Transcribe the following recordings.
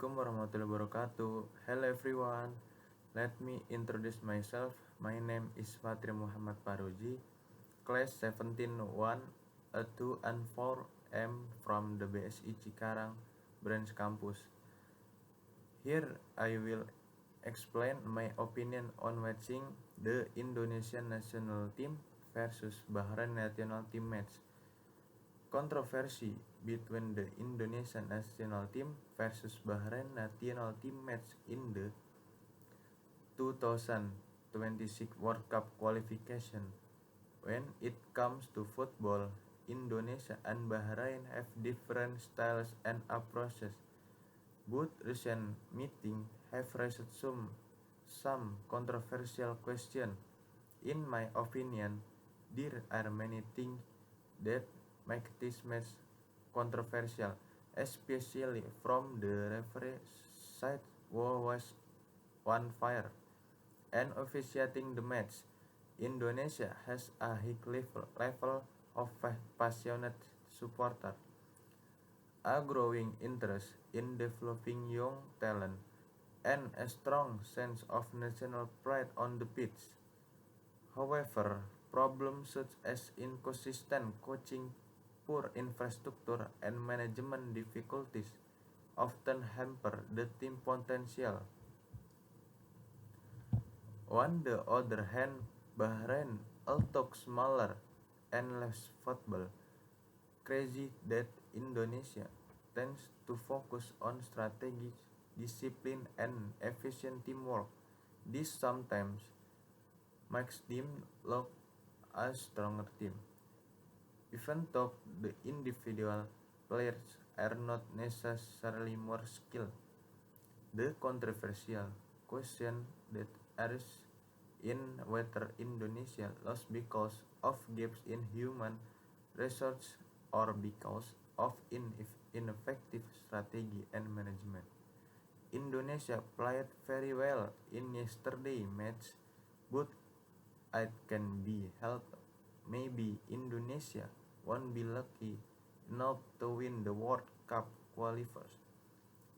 Assalamualaikum warahmatullahi wabarakatuh. Hello everyone. Let me introduce myself. My name is Fatri Muhammad Paruji, class 17-1, 2 and 4. I'm from the BSI Cikarang branch campus. Here I will explain my opinion on watching the Indonesian national team versus Bahrain national team match. Controversy between the Indonesian national team versus Bahrain national team match in the 2026 World Cup qualification. When it comes to football, Indonesia and Bahrain have different styles and approaches. Both recent meetings have raised some controversial questions. In my opinion, there are many things that make this match controversial, especially from the referee side who was on fire and officiating the match. Indonesia has a high level of passionate supporter, a growing interest in developing young talent, and a strong sense of national pride on the pitch. However, problems such as inconsistent coaching, poor infrastructure, and management difficulties often hamper the team potential. On the other hand, Bahrain, although smaller and less football crazy than Indonesia, tends to focus on strategy, discipline, and efficient teamwork. This sometimes makes them look a stronger team, even though the individual players are not necessarily more skilled. The controversial question that arises in whether Indonesia lost because of gaps in human resources or because of ineffective strategy and management. Indonesia played very well in yesterday's match, but it can be helped. Maybe Indonesia won't be lucky enough to win the World Cup qualifiers.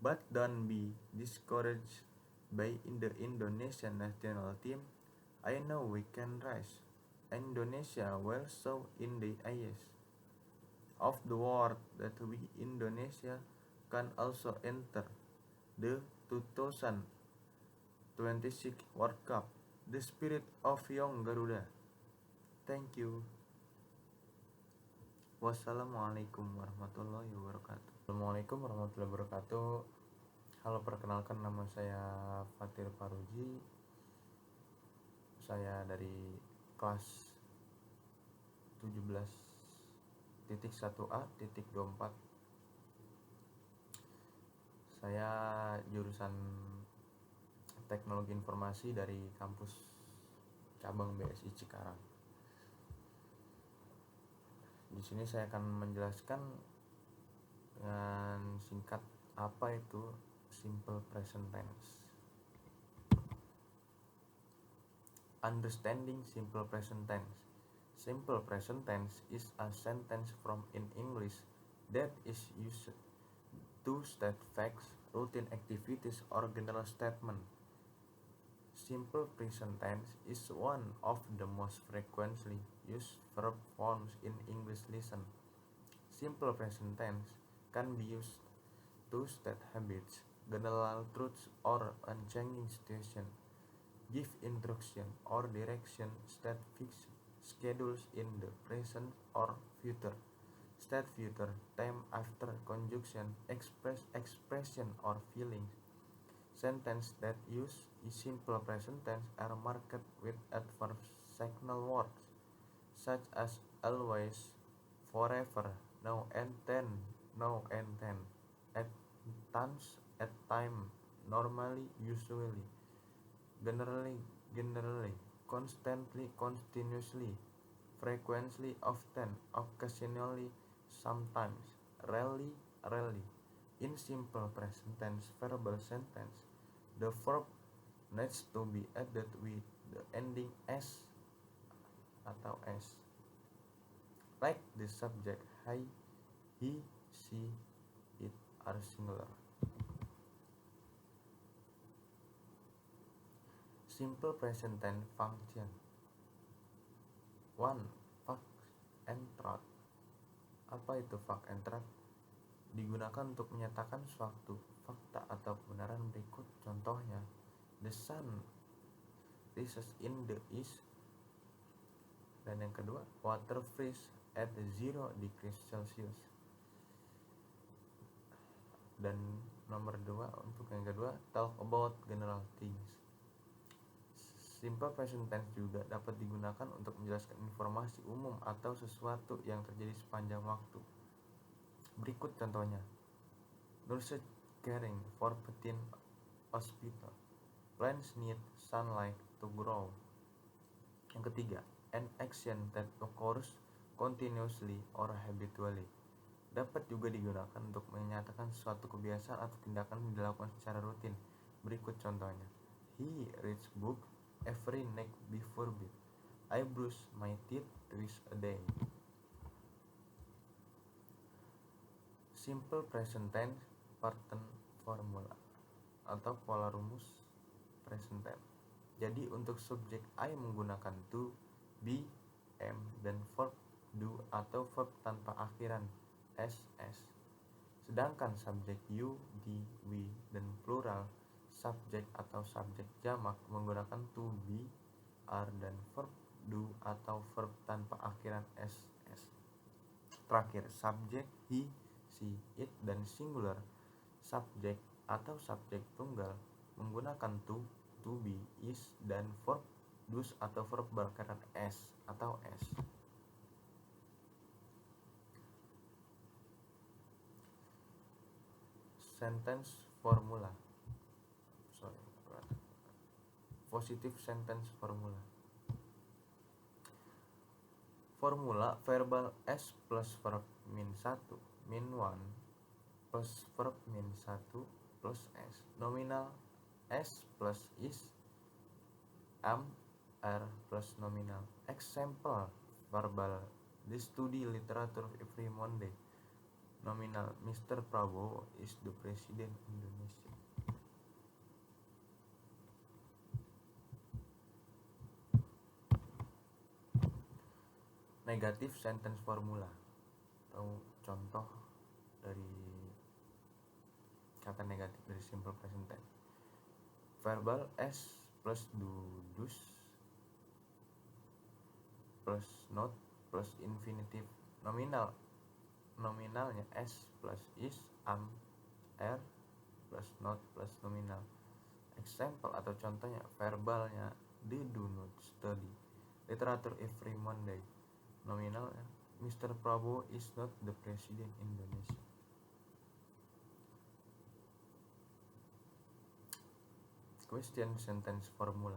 But don't be discouraged by the Indonesian national team. I know we can rise. Indonesia will show in the eyes of the world that we Indonesia can also enter the 2026 World Cup. The spirit of young Garuda. Thank you. Wassalamualaikum warahmatullahi wabarakatuh. Assalamualaikum warahmatullahi wabarakatuh. Halo, perkenalkan, nama saya Fatir Paruji. Saya dari kelas 17.1A.24. Saya jurusan Teknologi Informasi dari kampus cabang BSI Cikarang. Di sini saya akan menjelaskan dengan singkat apa itu simple present tense. Understanding simple present tense. Simple present tense is a sentence from in English that is used to state facts, routine activities, or general statement. Simple present tense is one of the most frequently used verb forms in English lesson. Simple present tense can be used to state habits, general truths, or unchanging situation, give instruction or direction, state fixed schedules in the present or future, state future time after conjunction, express expression or feelings. Sentences that use simple present tense are marked with adversational words such as always, forever, now and then, at times, at time, normally, usually, generally, constantly, continuously, frequently, often, occasionally, sometimes, rarely. In simple present tense verbal sentence, the verb needs to be added with the ending s atau s, like the subject he, she, it are singular. Simple present tense function. 1. Fact and truth. Apa itu fact and truth? Digunakan untuk menyatakan suatu fakta atau kebenaran berikut contohnya. The sun rises in the east. Dan yang kedua, water freeze at 0 degrees Celsius. Dan nomor 2 untuk yang kedua, talk about general things. Simple present tense juga dapat digunakan untuk menjelaskan informasi umum atau sesuatu yang terjadi sepanjang waktu. Berikut contohnya. Nurses caring for pet in hospital. Plants need sunlight to grow. Yang ketiga, an action that occurs continuously or habitually. Dapat juga digunakan untuk menyatakan suatu kebiasaan atau tindakan yang dilakukan secara rutin. Berikut contohnya. He reads book every night before bed. I brush my teeth twice a day. Simple present tense pattern formula atau pola rumus present tense. Jadi untuk subjek I menggunakan to, be, am, dan verb do atau verb tanpa akhiran ss. Sedangkan subjek you, the, we, dan plural subjek atau subjek jamak menggunakan to, be, are, dan verb do atau verb tanpa akhiran ss. Terakhir, subjek he, she, it, dan singular subjek atau subjek tunggal menggunakan to be, is, dan verb does atau verb berakhiran s atau s. Sentence formula. Positive sentence formula. Formula verbal s plus verb min 1 min 1 plus verb min 1 plus s. Nominal s plus is, am, are plus nominal. Example verbal. The study literature every Monday. Nominal, Mr. Prabowo is the president Indonesia. Negative sentence formula atau contoh dari kata negatif dari simple present tense. Verbal s plus do, does plus not plus infinitive. Nominalnya s plus is, am, are plus not plus nominal. Example atau contohnya verbalnya they do not study literature every Monday. Nominalnya Mr. Prabowo is not the president Indonesia. Question sentence formula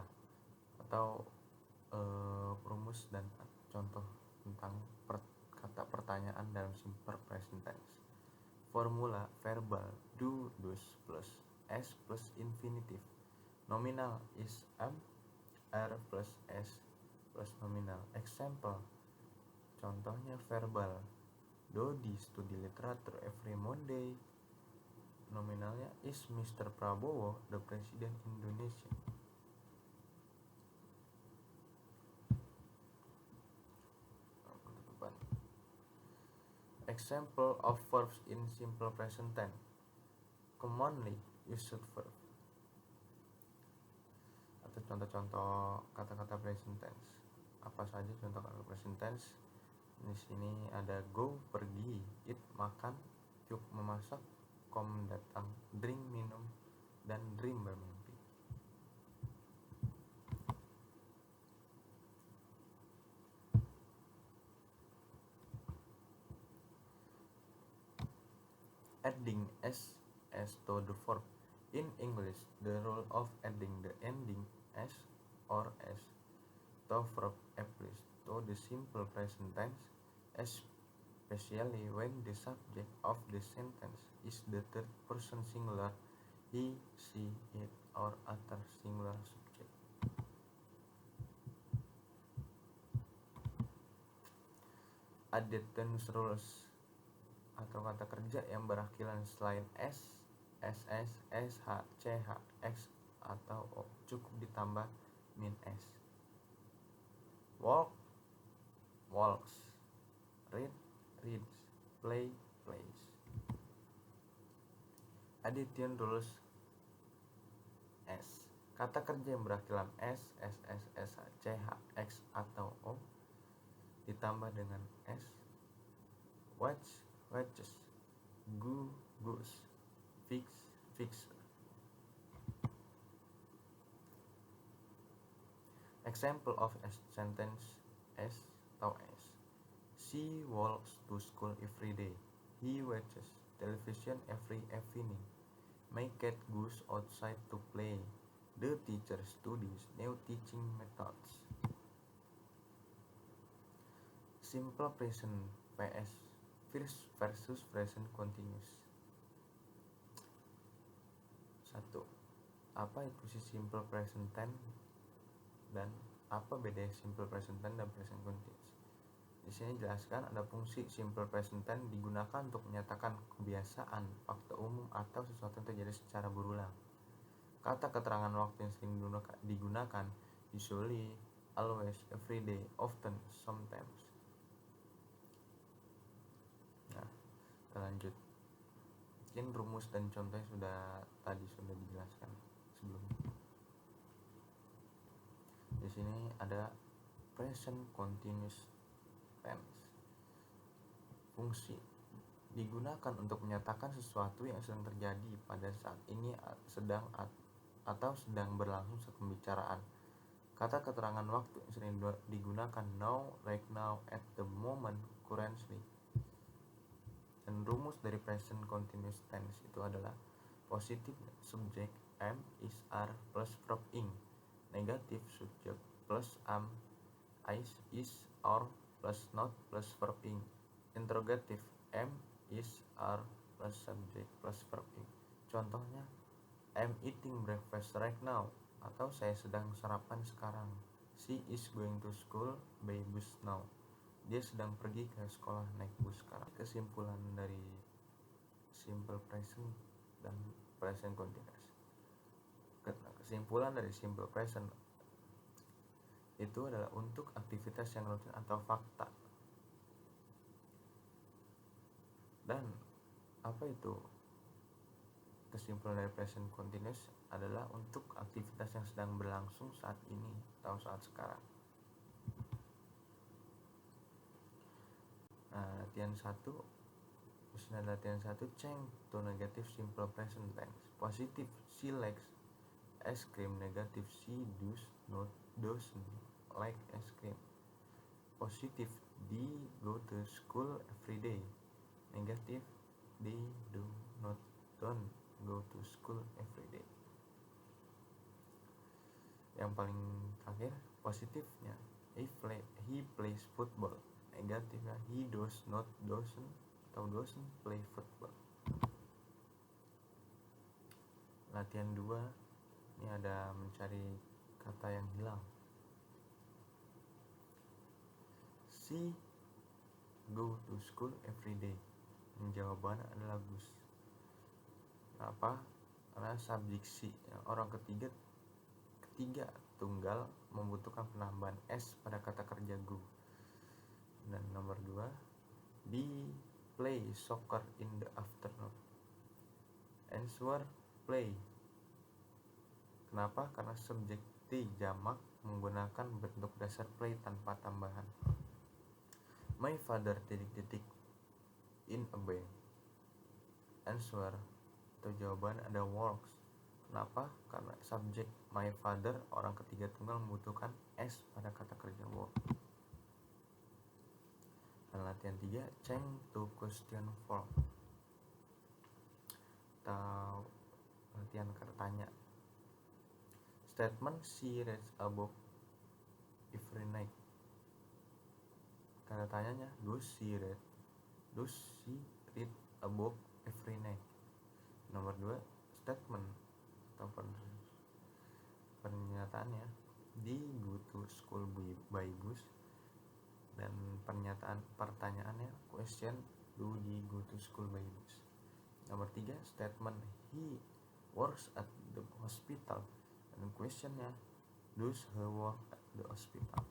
atau rumus dan contoh tentang kata pertanyaan dalam simple present tense. Formula verbal do, does plus s plus infinitive. Nominal is, am, are plus s plus nominal. Example contohnya verbal Dodi studi literature every Monday. Nominalnya is Mr. Prabowo the president Indonesia. Example of verbs in simple present tense. Commonly used verb. Atau contoh-contoh kata-kata present tense. Apa saja contoh kata present tense? Di sini ada go pergi, eat makan, cook memasak, come datang, drink minum, dan dream bermimpi. Adding s to the verb. In English, the rule of adding the ending s or s to verb applies to the simple present tense, especially when the subject of the sentence is the third person singular, he, she, it, or other singular subject. Added tense rules atau kata kerja yang berakhiran selain s, ss, sh, ch, x, atau o cukup ditambah mean as. Walk, walks. Read, reads. Play, plays. Addition rules S. Kata kerja yang berakhir dalam S, SS, SH, CH, X, atau O ditambah dengan S. Watch, watches. Go, goes. Fix, fixer. Example of a sentence S atau S. She walks to school every day. He watches television every evening. My cat goes outside to play. The teacher studies new teaching methods. Simple present PS versus present continuous. 1. Apa itu si simple present tense dan apa beda simple present tense dan present continuous? Di sini jelaskan ada fungsi simple present tense digunakan untuk menyatakan kebiasaan, fakta umum atau sesuatu yang terjadi secara berulang. Kata keterangan waktu yang sering digunakan usually, always, every day, often, sometimes. Nah, kita lanjut. Mungkin rumus dan contohnya sudah dijelaskan sebelumnya. Di sini ada present continuous tense. Fungsi digunakan untuk menyatakan sesuatu yang sedang terjadi pada saat ini, sedang berlangsung saat pembicaraan. Kata keterangan waktu yang sering digunakan now, right now, at the moment, currently. Dan rumus dari present continuous tense itu adalah positive subject am, is, are plus verb ing. Negative subject plus am, is, are plus not plus verb ing. Interrogative am, is, are plus subject plus verb ing. Contohnya, I'm eating breakfast right now, atau saya sedang sarapan sekarang. She is going to school by bus now. Dia sedang pergi ke sekolah naik bus sekarang. Kesimpulan dari simple present dan present continuous. Kesimpulan dari simple present itu adalah untuk aktivitas yang rutin atau fakta. Dan apa itu kesimpulan dari present continuous? Adalah untuk aktivitas yang sedang berlangsung saat ini atau saat sekarang. Nah, latihan 1. Misalnya latihan 1, change to negative simple present tense. Positive, she likes ice cream. Negative, she doesn't like ice cream. Positive, they go to school every day. Negative, they don't go to school every day. Yang paling terakhir, positifnya, he plays football. Negatifnya, he doesn't play football. Latihan 2, ini ada mencari kata yang hilang. She go to school every day. Jawabannya adalah Gus. Kenapa? Karena subjek she, orang ketiga tunggal membutuhkan penambahan s pada kata kerja go. Dan nomor 2, they play soccer in the afternoon. Answer, play. Kenapa? Karena subjek they jamak menggunakan bentuk dasar play tanpa tambahan. My father ... in a bank. Answer atau jawaban ada works. Kenapa? Karena subjek my father orang ketiga tunggal membutuhkan s pada kata kerja work. Dan latihan 3, change to question form atau latihan kata tanya. Statement, she reads a book every night. Kata tanyanya, does she read a book every night? Nomor 2, statement atau pernyataannya, they go to school by bus. Dan pertanyaannya, question, do they go to school by bus? Nomor 3, statement, he works at the hospital. Dan questionnya, those who work at the hospital.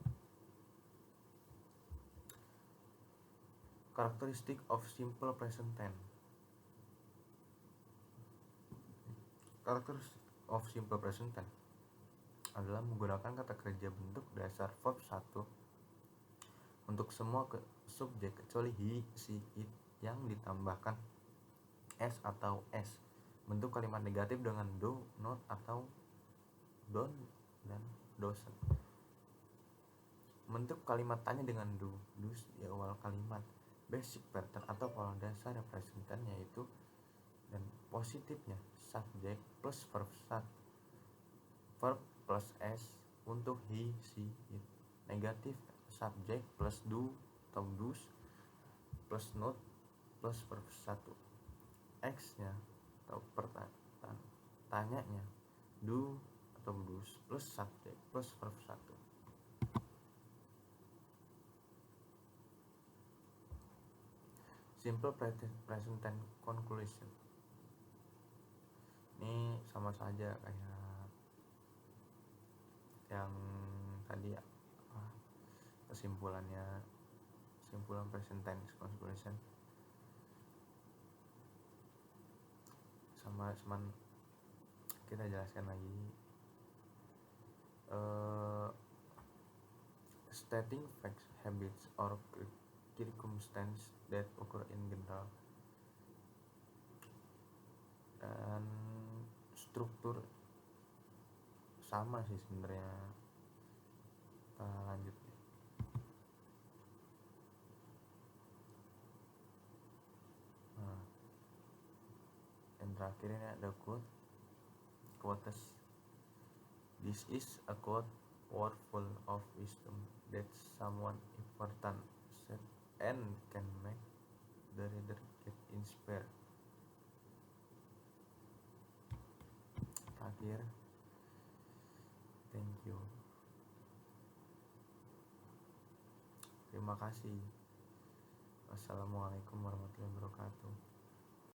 Characteristic of simple present tense. Characteristic of simple present tense adalah menggunakan kata kerja bentuk dasar verb 1 untuk semua subjek kecuali he, she, it yang ditambahkan s atau s. Bentuk kalimat negatif dengan do, not, atau don't dan doesn't. Bentuk kalimat tanya dengan do, does di awal kalimat. Basic pattern atau pola dasar present tense yaitu dan positifnya subjek plus verb 1, verb plus s untuk he, she, it. Negatif subjek plus do atau does plus not plus verb 1. X nya atau tanyanya do atau does plus subjek plus verb 1. Simple present tense conclusion. Ini sama saja kayak yang tadi kesimpulan present tense conclusion. Sama kita jelaskan lagi. Stating facts, habits, or circumstances that occur in general. Dan struktur sama sih sebenarnya. Kita lanjut. Nah, yang terakhir ini ada quotes. This is a quote word full of wisdom that someone important said and can make the reader get inspired. Terakhir, thank you. Terima kasih. Wassalamualaikum warahmatullahi wabarakatuh.